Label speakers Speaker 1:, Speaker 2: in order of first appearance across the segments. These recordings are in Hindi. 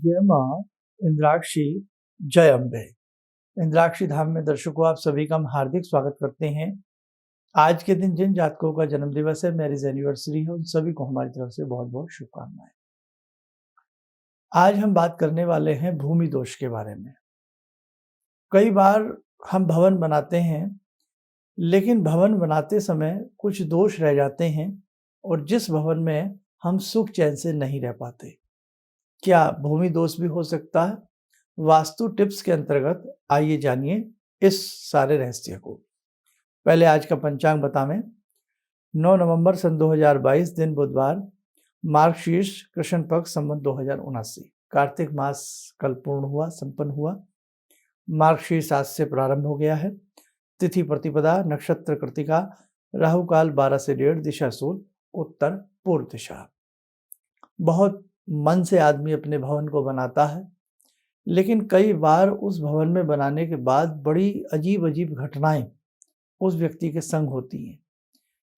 Speaker 1: जय माँ इंद्राक्षी, जय अम्बे। इंद्राक्षी धाम में दर्शकों आप सभी का हम हार्दिक स्वागत करते हैं। आज के दिन जिन जातकों का जन्म दिवस है, मैरिज एनिवर्सरी है, उन सभी को हमारी तरफ से बहुत बहुत शुभकामनाएं। आज हम बात करने वाले हैं भूमि दोष के बारे में। कई बार हम भवन बनाते हैं, लेकिन भवन बनाते समय कुछ दोष रह जाते हैं और जिस भवन में हम सुख चैन से नहीं रह पाते। क्या भूमि दोष भी हो सकता है? वास्तु टिप्स के अंतर्गत आइए जानिए इस सारे रहस्य को। पहले आज का पंचांग बतावें। 9 नवंबर सन 2022 दिन बुधवार, मार्गशीर्ष कृष्ण पक्ष संवत 2079। कार्तिक मास कल संपन्न हुआ। मार्गशीर्ष आज से प्रारंभ हो गया है। तिथि प्रतिपदा, नक्षत्र कृतिका, राहु काल 12 से 1:30, दिशा सूर्य उत्तर पूर्व दिशा। बहुत मन से आदमी अपने भवन को बनाता है, लेकिन कई बार उस भवन में बनाने के बाद बड़ी अजीब अजीब घटनाएं उस व्यक्ति के संग होती हैं।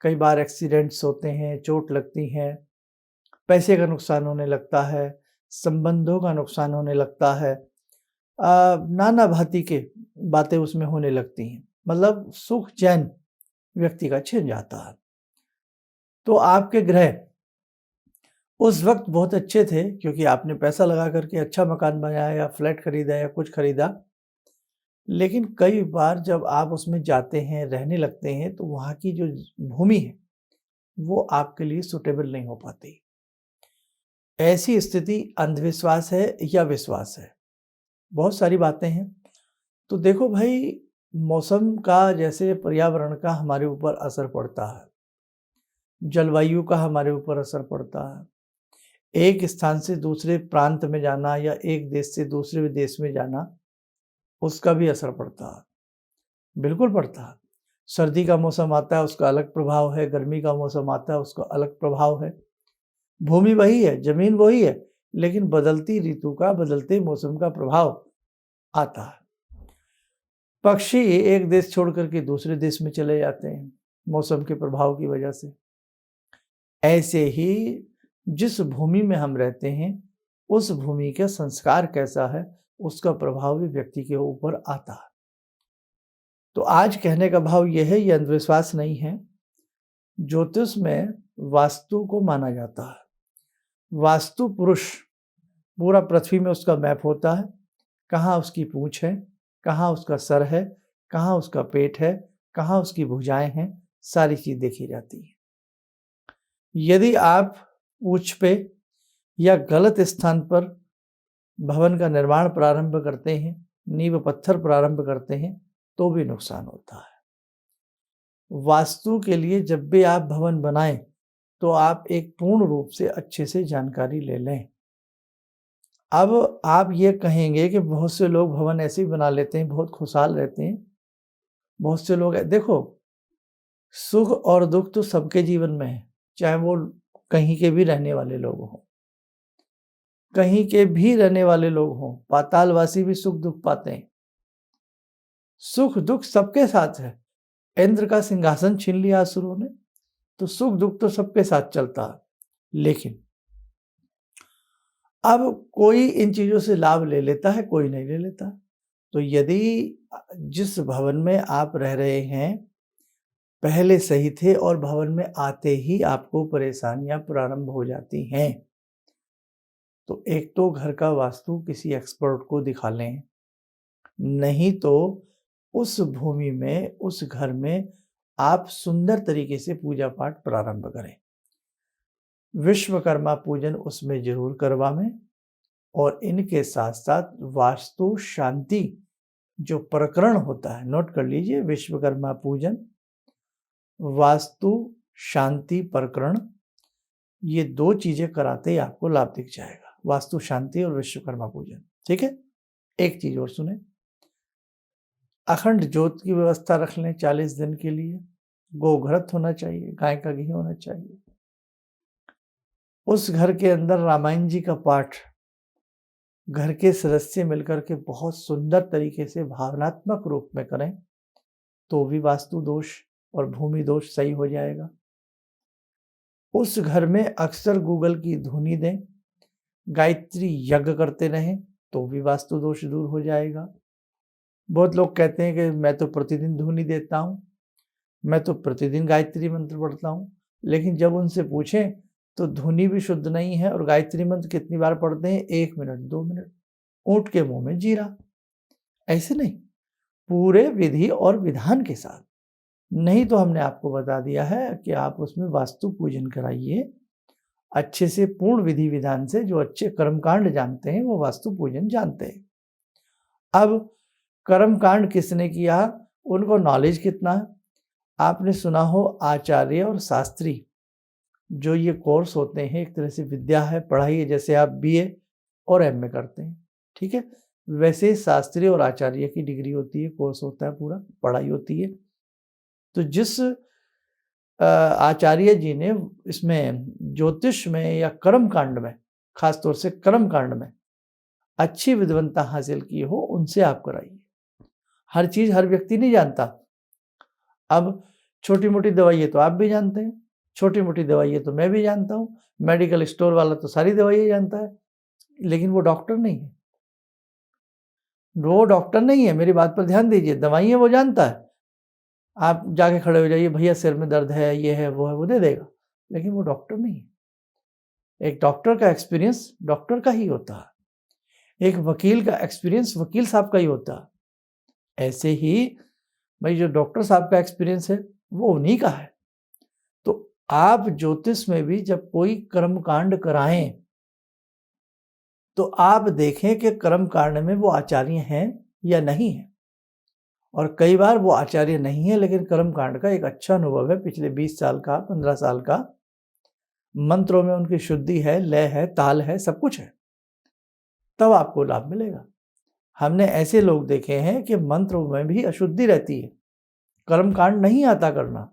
Speaker 1: कई बार एक्सीडेंट्स होते हैं, चोट लगती है, पैसे का नुकसान होने लगता है, संबंधों का नुकसान होने लगता है, नाना भांति के बातें उसमें होने लगती हैं। मतलब सुख चैन व्यक्ति का छिन जाता है। तो आपके ग्रह उस वक्त बहुत अच्छे थे क्योंकि आपने पैसा लगा करके अच्छा मकान बनाया या फ्लैट खरीदा या कुछ खरीदा, लेकिन कई बार जब आप उसमें जाते हैं, रहने लगते हैं, तो वहाँ की जो भूमि है वो आपके लिए सुटेबल नहीं हो पाती। ऐसी स्थिति अंधविश्वास है या विश्वास है? बहुत सारी बातें हैं। तो देखो भाई, मौसम का, जैसे पर्यावरण का हमारे ऊपर असर पड़ता है, जलवायु का हमारे ऊपर असर पड़ता है। एक स्थान से दूसरे प्रांत में जाना या एक देश से दूसरे देश में जाना, उसका भी असर पड़ता है। बिल्कुल पड़ता है। सर्दी का मौसम आता है, उसका अलग प्रभाव है। गर्मी का मौसम आता है, उसका अलग प्रभाव है। भूमि वही है, जमीन वही है, लेकिन बदलती ऋतु का, बदलते मौसम का प्रभाव आता है। पक्षी एक देश छोड़ करके दूसरे देश में चले जाते हैं मौसम के प्रभाव की वजह से। ऐसे ही जिस भूमि में हम रहते हैं, उस भूमि का संस्कार कैसा है, उसका प्रभाव भी व्यक्ति के ऊपर आता है। तो आज कहने का भाव यह है, यह अंधविश्वास नहीं है। ज्योतिष में वास्तु को माना जाता है। वास्तु पुरुष, पूरा पृथ्वी में उसका मैप होता है। कहाँ उसकी पूंछ है, कहाँ उसका सर है, कहाँ उसका पेट है, कहाँ उसकी भुजाएं हैं, सारी चीज देखी जाती है। यदि आप पूंछ पे या गलत स्थान पर भवन का निर्माण प्रारंभ करते हैं, नींव पत्थर प्रारंभ करते हैं, तो भी नुकसान होता है। वास्तु के लिए जब भी आप भवन बनाएं, तो आप एक पूर्ण रूप से अच्छे से जानकारी ले लें। अब आप ये कहेंगे कि बहुत से लोग भवन ऐसे ही बना लेते हैं, बहुत खुशहाल रहते हैं। बहुत से लोग, देखो, सुख और दुख तो सबके जीवन में है, चाहे वो कहीं के भी रहने वाले लोग हों। कहीं के भी रहने वाले लोग हों, पातालवासी भी सुख दुख पाते हैं। सुख दुख सबके साथ है। इंद्र का सिंहासन छीन लिया असुरों ने, तो सुख दुख तो सबके साथ चलता है। लेकिन अब कोई इन चीजों से लाभ ले लेता है, कोई नहीं ले लेता। तो यदि जिस भवन में आप रह रहे हैं पहले सही थे और भवन में आते ही आपको परेशानियां प्रारंभ हो जाती हैं, तो एक तो घर का वास्तु किसी एक्सपर्ट को दिखा लें, नहीं तो उस भूमि में, उस घर में आप सुंदर तरीके से पूजा पाठ प्रारंभ करें। विश्वकर्मा पूजन उसमें जरूर करवाएं और इनके साथ साथ वास्तु शांति जो प्रकरण होता है, नोट कर लीजिए, विश्वकर्मा पूजन, वास्तु शांति प्रकरण, ये 2 चीजें कराते ही आपको लाभ दिख जाएगा। वास्तु शांति और विश्वकर्मा पूजन, ठीक है। एक चीज और सुने, अखंड ज्योत की व्यवस्था रख लें 40 दिन के लिए। गोघृत होना चाहिए, गाय का घी होना चाहिए। उस घर के अंदर रामायण जी का पाठ घर के सदस्य मिलकर के बहुत सुंदर तरीके से भावनात्मक रूप में करें, तो भी वास्तु दोष और भूमि दोष सही हो जाएगा। उस घर में अक्सर गूगल की धुनी दें, गायत्री यज्ञ करते रहें तो भी वास्तु दोष दूर हो जाएगा। बहुत लोग कहते हैं कि मैं तो प्रतिदिन धूनी देता हूँ, मैं तो प्रतिदिन गायत्री मंत्र पढ़ता हूँ, लेकिन जब उनसे पूछें तो धुनी भी शुद्ध नहीं है और गायत्री मंत्र कितनी बार पढ़ते हैं, 1 मिनट 2 मिनट, ऊँट के मुंह में जीरा। ऐसे नहीं, पूरे विधि और विधान के साथ। नहीं तो हमने आपको बता दिया है कि आप उसमें वास्तु पूजन कराइए अच्छे से, पूर्ण विधि विधान से। जो अच्छे कर्मकांड जानते हैं वो वास्तु पूजन जानते हैं। अब कर्मकांड किसने किया, उनको नॉलेज कितना है। आपने सुना हो आचार्य और शास्त्री, जो ये कोर्स होते हैं, एक तरह से विद्या है, पढ़ाई है, जैसे आप बीए और एमए करते हैं, ठीक है, वैसे शास्त्री और आचार्य की डिग्री होती है, कोर्स होता है, पूरा पढ़ाई होती है। तो जिस आचार्य जी ने इसमें ज्योतिष में या कर्मकांड में, खासतौर से कर्मकांड में अच्छी विद्वता हासिल की हो, उनसे आप कराइए। हर चीज़ हर व्यक्ति नहीं जानता। अब छोटी मोटी दवाइयाँ तो आप भी जानते हैं, छोटी मोटी दवाइयाँ तो मैं भी जानता हूँ, मेडिकल स्टोर वाला तो सारी दवाइयाँ जानता है, लेकिन वो डॉक्टर नहीं है। वो डॉक्टर नहीं है, मेरी बात पर ध्यान दीजिए। दवाइयाँ वो जानता है, आप जाके खड़े हो जाइए, भैया सिर में दर्द है, ये है, वो दे देगा, लेकिन वो डॉक्टर नहीं है। एक डॉक्टर का एक्सपीरियंस डॉक्टर का ही होता है, एक वकील का एक्सपीरियंस वकील साहब का ही होता है। ऐसे ही भाई जो डॉक्टर साहब का एक्सपीरियंस है वो उन्हीं का है। तो आप ज्योतिष में भी जब कोई कर्मकांड कराएं तो आप देखें कि कर्मकांड में वो आचार्य हैं या नहीं है। और कई बार वो आचार्य नहीं है, लेकिन कर्मकांड का एक अच्छा अनुभव है, पिछले 20 साल का, 15 साल का, मंत्रों में उनकी शुद्धि है, लय है, ताल है, सब कुछ है, तब आपको लाभ मिलेगा। हमने ऐसे लोग देखे हैं कि मंत्र में भी अशुद्धि रहती है, कर्मकांड नहीं आता करना।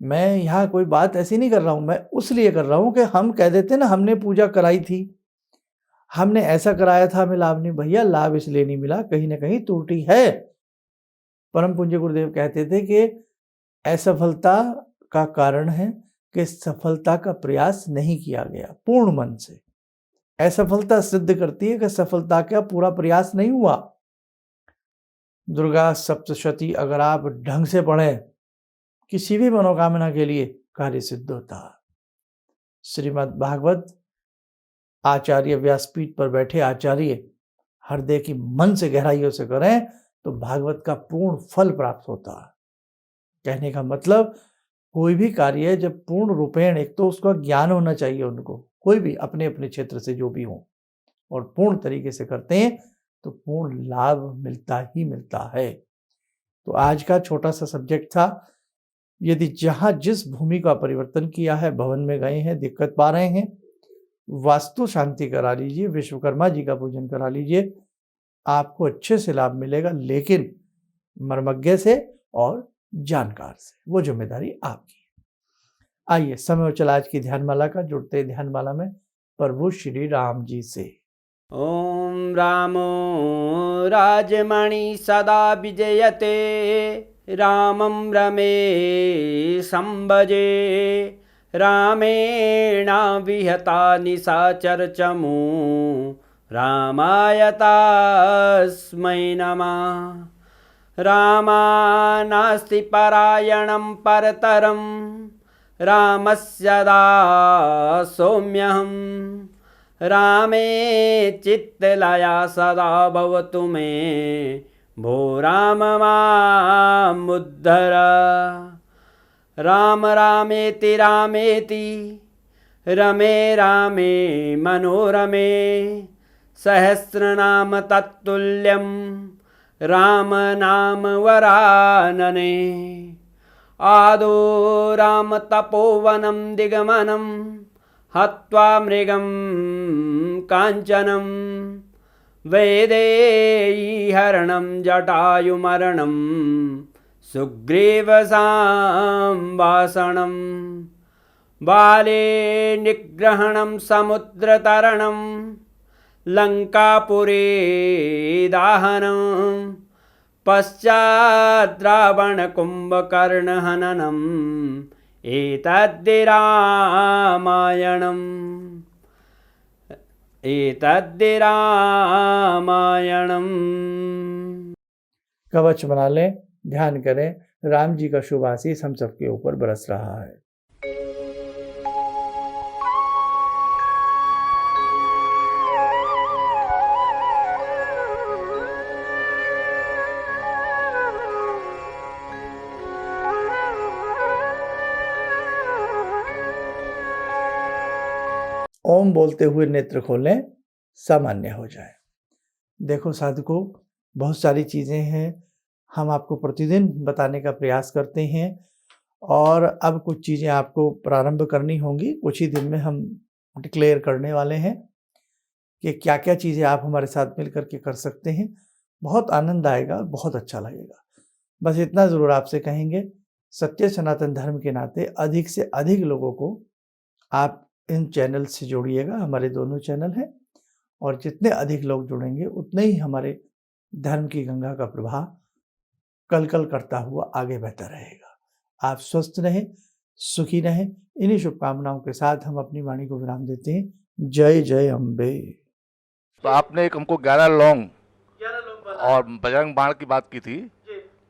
Speaker 1: मैं यहाँ कोई बात ऐसी नहीं कर रहा हूँ, मैं उस लिए कर रहा हूँ कि हम कह देते ना हमने पूजा कराई थी, हमने ऐसा कराया था, हमें लाभ नहीं। भैया लाभ इसलिए नहीं मिला, कहीं ना कहीं त्रुटि है। परम पूज्य गुरुदेव कहते थे कि असफलता का कारण है कि सफलता का प्रयास नहीं किया गया पूर्ण मन से। असफलता सिद्ध करती है कि सफलता का पूरा प्रयास नहीं हुआ। दुर्गा सप्तशती अगर आप ढंग से पढ़ें, किसी भी मनोकामना के लिए कार्य सिद्ध होता है। श्रीमद् भागवत आचार्य व्यासपीठ पर बैठे आचार्य हृदय की मन से गहराइयों से करें तो भागवत का पूर्ण फल प्राप्त होता है। कहने का मतलब कोई भी कार्य जब पूर्ण रूपेण, एक तो उसका ज्ञान होना चाहिए उनको, कोई भी अपने अपने क्षेत्र से जो भी हो, और पूर्ण तरीके से करते हैं तो पूर्ण लाभ मिलता ही मिलता है। तो आज का छोटा सा सब्जेक्ट था, यदि जहाँ जिस भूमि का परिवर्तन किया है, भवन में गए हैं, दिक्कत पा रहे हैं, वास्तु शांति करा लीजिए, विश्वकर्मा जी का पूजन करा लीजिए, आपको अच्छे से लाभ मिलेगा, लेकिन मर्मज्ञ से और जानकार से। वो जिम्मेदारी आपकी है। आइए समय और चला आज की ध्यानमाला का, जुड़ते ध्यानमाला में प्रभु श्री राम जी से।
Speaker 2: ओम रामो राजमणि सदा विजयते, रामं रमे संभजे, रामेण विहता निशाचर चमू, रामाय तस्मै नमः। रामानास्ति परायणं परतरं, रामस्य दासोऽम्यहम्। रामे चित्तलया सदा भवतु मे, भो राम मामुद्धर। राम रामेति रामेति, रमे रामे मनोरमे, सहस्रनाम तत्तुल्यं, राम नाम वरानने। आदो राम तपोवनं दिगमनं, हत्वा मृगं काञ्चनं, वैदेहीहरणं जटायुमरणं, सुग्रीवसंवासनं। बाले निग्रहणं समुद्रतरणं, लङ्कापुरे दाहनं, पश्चात् रावणकुम्भकर्णहननम्, एतद्धि रामायणम्। एतद्धि रामायणम्।
Speaker 1: कवच बना लें, ध्यान करें, राम जी का शुभ आशीष हम सबके ऊपर बरस रहा है। ओम बोलते हुए नेत्र खोलें, सामान्य हो जाए। देखो साधकों, बहुत सारी चीज़ें हैं, हम आपको प्रतिदिन बताने का प्रयास करते हैं और अब कुछ चीज़ें आपको प्रारंभ करनी होंगी। कुछ ही दिन में हम डिक्लेयर करने वाले हैं कि क्या-क्या चीज़ें आप हमारे साथ मिल कर के कर सकते हैं। बहुत आनंद आएगा और बहुत अच्छा लगेगा। बस इतना ज़रूर आपसे कहेंगे, सत्य सनातन धर्म के नाते अधिक से अधिक लोगों को आप इन चैनल से जोड़िएगा। हमारे दोनों चैनल हैं और जितने अधिक लोग जुड़ेंगे उतने ही हमारे धर्म की गंगा का प्रवाह कल-कल करता हुआ आगे बहता रहेगा। आप स्वस्थ रहें, सुखी रहें। इन्हीं शुभकामनाओं के साथ हम अपनी वाणी को विराम देते हैं। जय जय अम्बे।
Speaker 3: तो आपने एक हमको 11 लौंग और बजरंग बाण की बात की थी,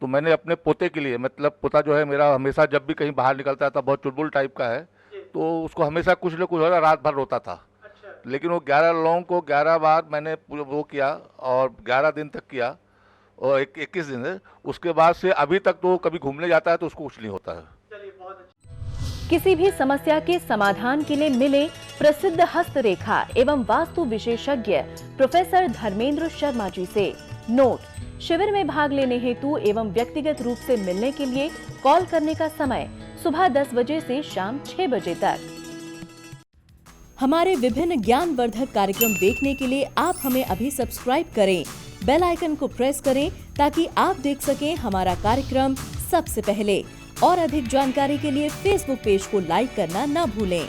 Speaker 3: तो मैंने अपने पोते के लिए, मतलब पोता जो है मेरा हमेशा जब भी कहीं बाहर निकलता था, बहुत चुलबुल टाइप का है, तो उसको हमेशा कुछ न कुछ रात भर रोता था। लेकिन वो 11 लौंग को 11 बार मैंने वो किया और 11 दिन तक किया और 21 दिन, उसके बाद से अभी तक तो कभी घूमने जाता है तो उसको कुछ नहीं होता है।
Speaker 4: किसी भी समस्या के समाधान के लिए मिले प्रसिद्ध हस्तरेखा एवं वास्तु विशेषज्ञ प्रोफेसर धर्मेंद्र शर्मा जी से। नोट: शिविर में भाग लेने हेतु एवं व्यक्तिगत रूप से मिलने के लिए कॉल करने का समय सुबह 10 बजे से शाम 6 बजे तक। हमारे विभिन्न ज्ञानवर्धक कार्यक्रम देखने के लिए आप हमें अभी सब्सक्राइब करें, बेल आइकन को प्रेस करें ताकि आप देख सकें हमारा कार्यक्रम सबसे पहले। और अधिक जानकारी के लिए फेसबुक पेज को लाइक करना न भूलें।